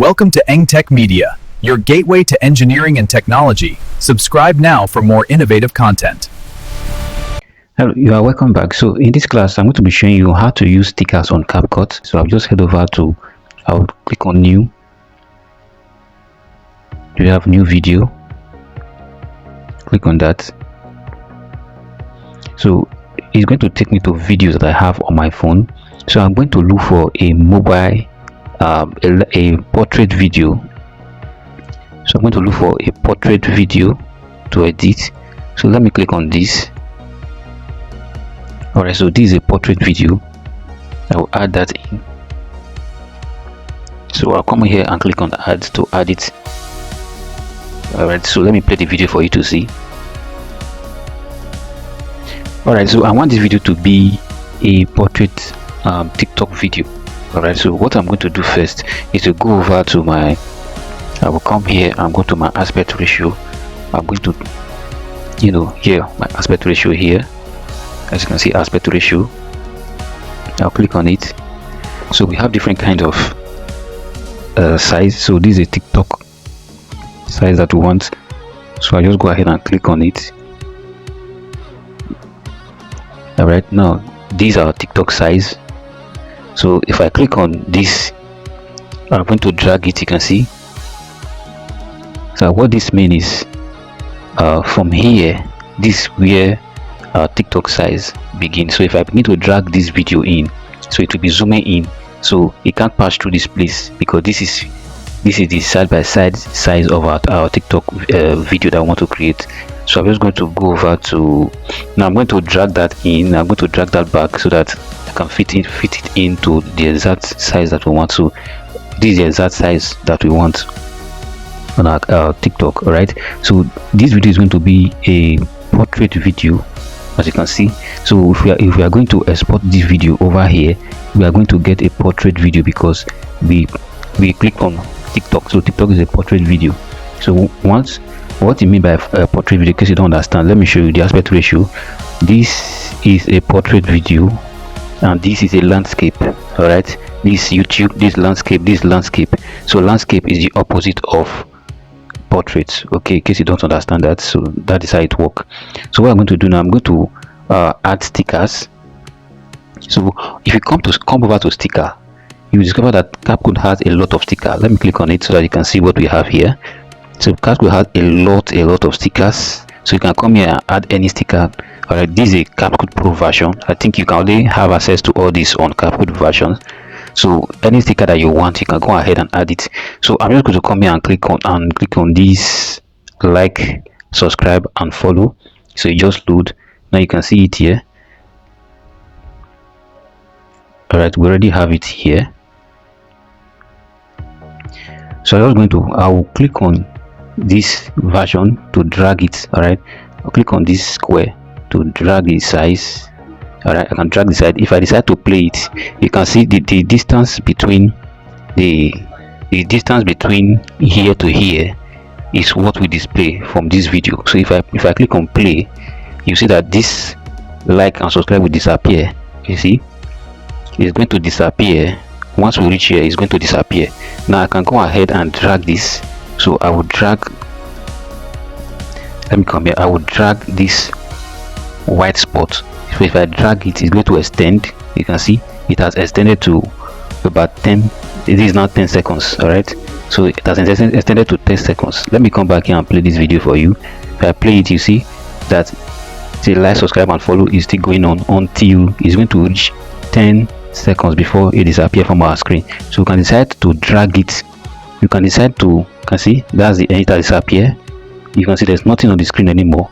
Welcome to Tech Media, your gateway to engineering and technology. Subscribe now for more innovative content. Hello, you are welcome back. So in this class, I'm going to be showing you how to use stickers on CapCut. So I'll just head over to, I'll click on new. You have new video. Click on that. So it's going to take me to videos that I have on my phone. So I'm going to look for a mobile, a portrait video. So I'm going to look for a portrait video to edit. So let me click on this. Alright, so this is a portrait video. I will add that in. So I'll come here and click on add to add it. Alright, so let me play the video for you to see. Alright, so I want this video to be a portrait TikTok video. Alright, so what I'm going to do first is to go over to my, I will come here and go to my aspect ratio. I'm going to, here, my aspect ratio here. As you can see, aspect ratio. I'll click on it. So we have different kind of size. So this is a TikTok size that we want. So I just go ahead and click on it. Alright, now these are TikTok size. So if I click on this, I'm going to drag it. You can see. So what this means is from here, this where TikTok size begins. So if I begin to drag this video in, so it will be zooming in, so it can't pass through this place because this is the side-by-side size of our TikTok video that I want to create. So I'm just going to go over to, now I'm going to drag that in. I'm going to drag that back so that I can fit it into the exact size that we want. So this is the exact size that we want on our TikTok. All right, so this video is going to be a portrait video, as you can see. So if we are going to export this video over here, we are going to get a portrait video because we click on TikTok. So TikTok is a portrait video. So once, what you mean by a portrait video, in case you don't understand, let me show you the aspect ratio. This is a portrait video and this is a landscape. All right, this YouTube, this landscape. So landscape is the opposite of portraits. Okay, in case you don't understand that, so that is how it works. So what I'm going to do now, I'm going to add stickers. So if you come over to sticker, you discover that CapCut has a lot of stickers. Let me click on it so that you can see what we have here. So CapCut has a lot of stickers. So you can come here and add any sticker. Alright, this is a CapCut Pro version. I think you can only have access to all this on CapCut versions. So any sticker that you want, you can go ahead and add it. So I'm just going to come here and click on this, like, subscribe and follow. So you just load. Now you can see it here. Alright, we already have it here. So I will click on this version to drag it. All right, I'll click on this square to drag the size. All right, I can drag the size. If I decide to play it, you can see the distance between the distance between here to here is what we display from this video. So if I click on play, you see that this like and subscribe will disappear. You see, it's going to disappear. Once we reach here, it's going to disappear. Now I can go ahead and drag this. So I will drag, let me come here, I will drag this white spot. So if I drag it, it's going to extend. You can see it has extended to about 10, it is now 10 seconds. All right, so it has extended to 10 seconds. Let me come back here and play this video for you. If I play it, you see that the like, subscribe and follow is still going on until it's going to reach 10 seconds before it disappears from our screen. So you can decide to drag it. You can decide to, can see that's the end, that disappear. You can see there's nothing on the screen anymore.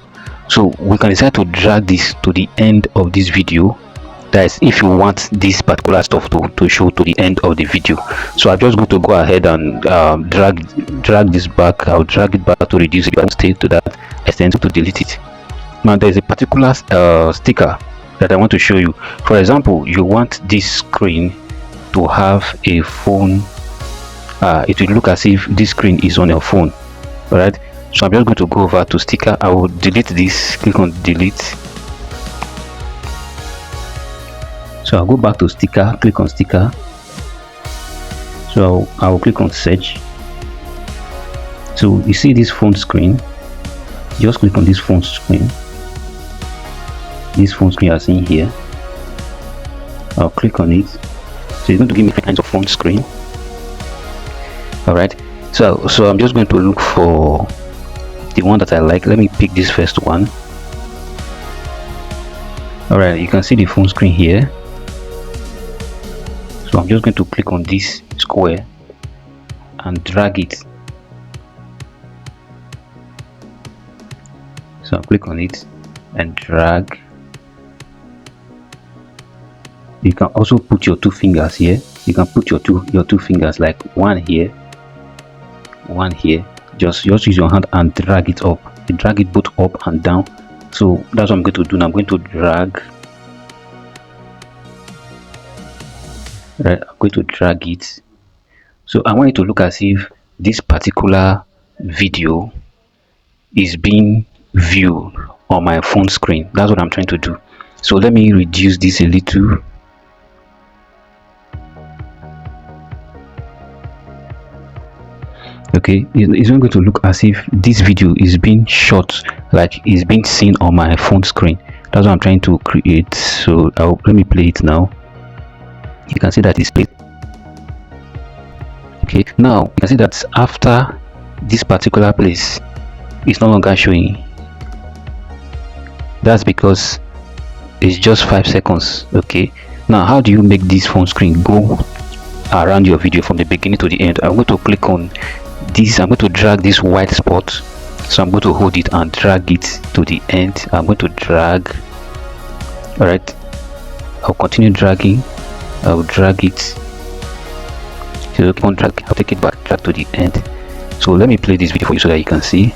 So we can decide to drag this to the end of this video. That is, if you want this particular stuff to show to the end of the video. So I'm just going to go ahead and drag this back. I'll drag it back to reduce it. I won't stay to that extent to delete it. Now there's a particular sticker that I want to show you. For example, you want this screen to have a phone. It will look as if this screen is on your phone. All right, so I'm just going to go over to sticker. I will delete this, click on delete. So I'll go back to sticker, click on sticker. So I'll click on search. So you see this phone screen, just click on this phone screen. This phone screen you are seeing here, I'll click on it. So it's going to give me different kinds of phone screen. Alright, so I'm just going to look for the one that I like. Let me pick this first one. Alright, you can see the phone screen here. So I'm just going to click on this square and drag it. So I'll click on it and drag. You can also put your two fingers here. You can put your two fingers, like one here, one here. Just use your hand and drag it up. You drag it both up and down. So that's what I'm going to do now. I'm going to drag. Right, I'm going to drag it. So I want it to look as if this particular video is being viewed on my phone screen. That's what I'm trying to do. So let me reduce this a little. Okay, it's not going to look as if this video is being shot, like it's being seen on my phone screen. That's what I'm trying to create. So let me play it now. You can see that it's played. Okay, now you can see that after this particular place, it's no longer showing. That's because it's just 5 seconds. Okay, now how do you make this phone screen go around your video from the beginning to the end? I'm going to click on this. I'm going to drag this white spot. So I'm going to hold it and drag it to the end. I'm going to drag. All right, I'll continue dragging. I'll drag it. So drag, I'll take it back, drag to the end. So let me play this video for you so that you can see.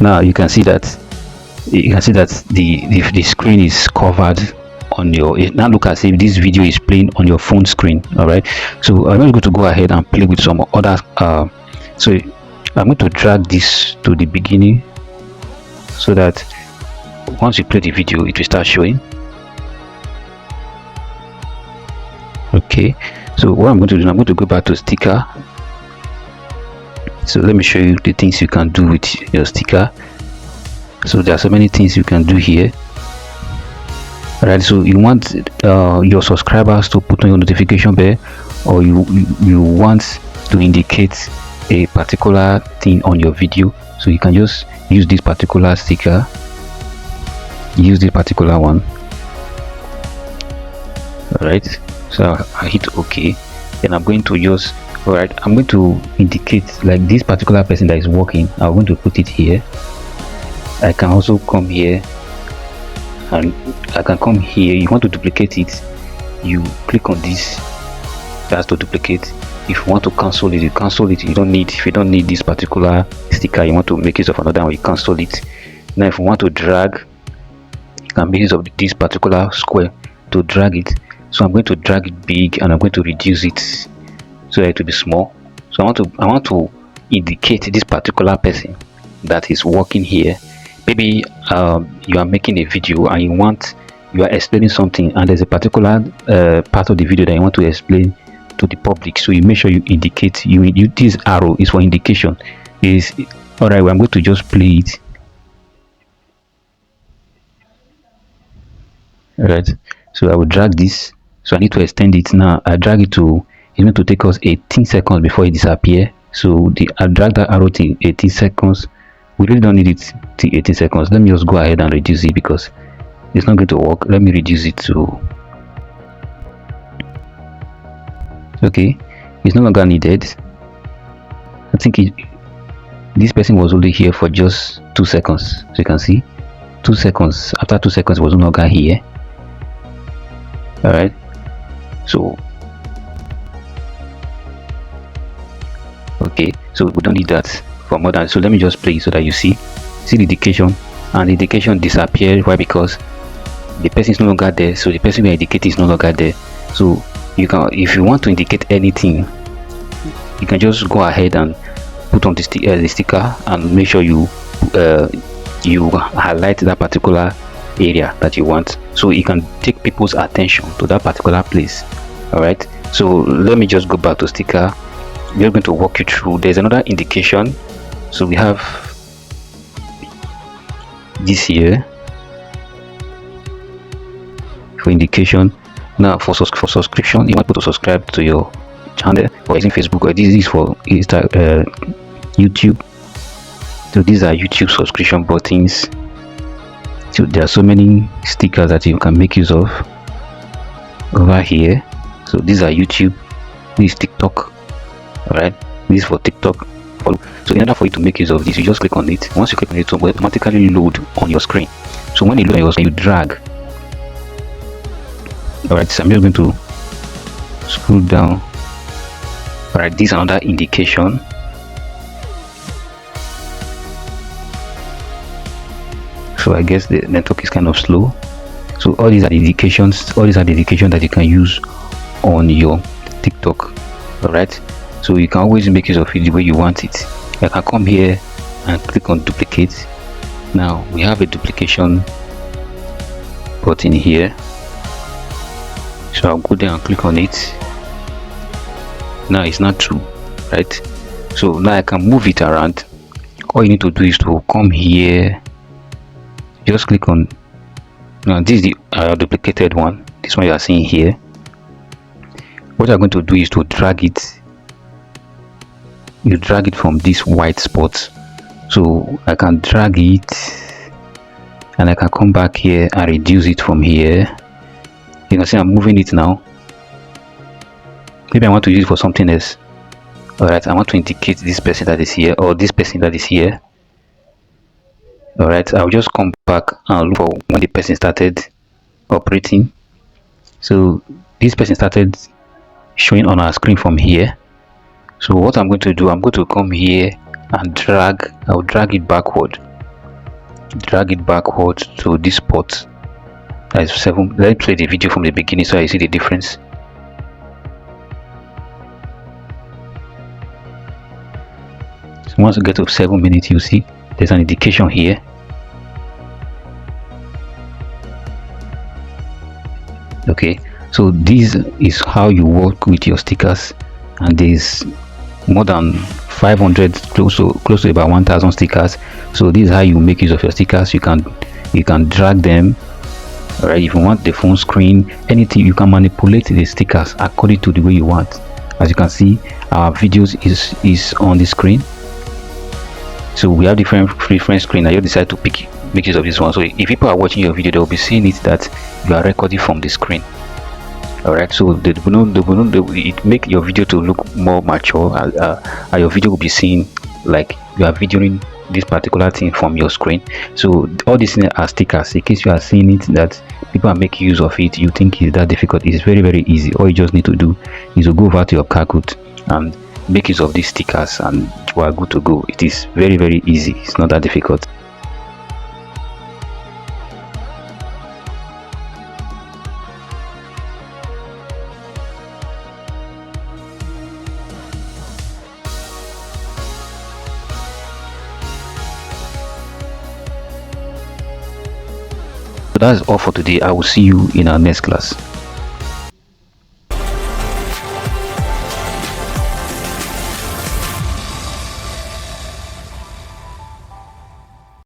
Now you can see that the screen is covered on your. It now look as if this video is playing on your phone screen. All right, so I'm going to go ahead and play with some other. So I'm going to drag this to the beginning so that once you play the video, it will start showing. Okay, so what I'm going to do, I'm going to go back to sticker. So let me show you the things you can do with your sticker. So there are so many things you can do here. Alright, so you want your subscribers to put on your notification bell, or you want to indicate a particular thing on your video. So you can just use this particular sticker, use this particular one. Alright, so I hit OK, and I'm going to use. Alright, I'm going to indicate like this particular person that is working. I'm going to put it here. I can also come here, and I can come here. You want to duplicate it, you click on this. That's to duplicate. If you want to cancel it, you cancel it. You don't need, if you don't need this particular sticker, you want to make use of another one, you cancel it. Now if you want to drag, you can make use of this particular square to drag it. So I'm going to drag it big, and I'm going to reduce it so that it will be small. So I want to indicate this particular person that is working here. Maybe you are making a video and you are explaining something, and there's a particular part of the video that you want to explain to the public. So you make sure you indicate, this arrow is for indication. Is all right. Well, I'm going to just play it. All right, so I will drag this. So I need to extend it. Now I drag it to, it's going to take us 18 seconds before it disappear. So I drag that arrow to 18 seconds. We really don't need it to 18 seconds. Let me just go ahead and reduce it because it's not going to work. Let me reduce it to, okay, it's no longer needed. I think this person was only here for just 2 seconds. So you can see 2 seconds. After 2 seconds, it was no longer here. All right, so okay, so we don't need that for more than. So let me just play so that you see the indication, and the indication disappeared. Why? Because the person is no longer there. So the person we indicate is no longer there. So you can, if you want to indicate anything, you can just go ahead and put on the sticker and make sure you highlight that particular area that you want, so it can take people's attention to that particular place. All right, so let me just go back to sticker. We're going to walk you through. There's another indication. So we have this here for indication. Now for subscription, you want to subscribe to your channel or using Facebook, or this is for YouTube. So these are YouTube subscription buttons. So there are so many stickers that you can make use of over here. So these are YouTube, this is TikTok. All right, this is for TikTok. So in order for you to make use of this, you just click on it. Once you click on it, it will automatically load on your screen. So when you load on your screen, you drag. All right, so I'm just going to scroll down. All right, this is another indication. So I guess the network is kind of slow. So all these are the indications. All these are the indications that you can use on your TikTok. All right, so you can always make use of it the way you want it. I can come here and click on duplicate. Now we have a duplication button here. So I'll go there and click on it. Now it's not true, right? So now I can move it around. All you need to do is to come here, just click on. Now this is the duplicated one. This one you are seeing here. What you're going to do is to drag it. You drag it from this white spot. So I can drag it, and I can come back here and reduce it from here. You can see I'm moving it now. Maybe I want to use it for something else. All right, I want to indicate this person that is here, or this person that is here. All right, I'll just come back and look for when the person started operating. So this person started showing on our screen from here. So what I'm going to do, I'm going to come here and drag. I'll drag it backward to this spot. That's 7. Let's play the video from the beginning so I see the difference. So once you get to 7 minutes, you see there's an indication here. Okay, so this is how you work with your stickers, and there's more than 500, close to about 1000 stickers. So this is how you make use of your stickers. You can drag them. All right, if you want the phone screen, anything, you can manipulate the stickers according to the way you want. As you can see, our videos is on the screen. So we have different screen. I just decided to make use of this one. So if people are watching your video, they will be seeing it that you are recording from the screen. All right, so it make your video to look more mature. And your video will be seen like you are videoing this particular thing from your screen. So all these things are stickers. In case you are seeing it that people are making use of it, you think it's that difficult. It's very easy. All you just need to do is to go over to your CapCut and make use of these stickers, and you are good to go. It is very easy. It's not that difficult. So that's all for today. I will see you in our next class.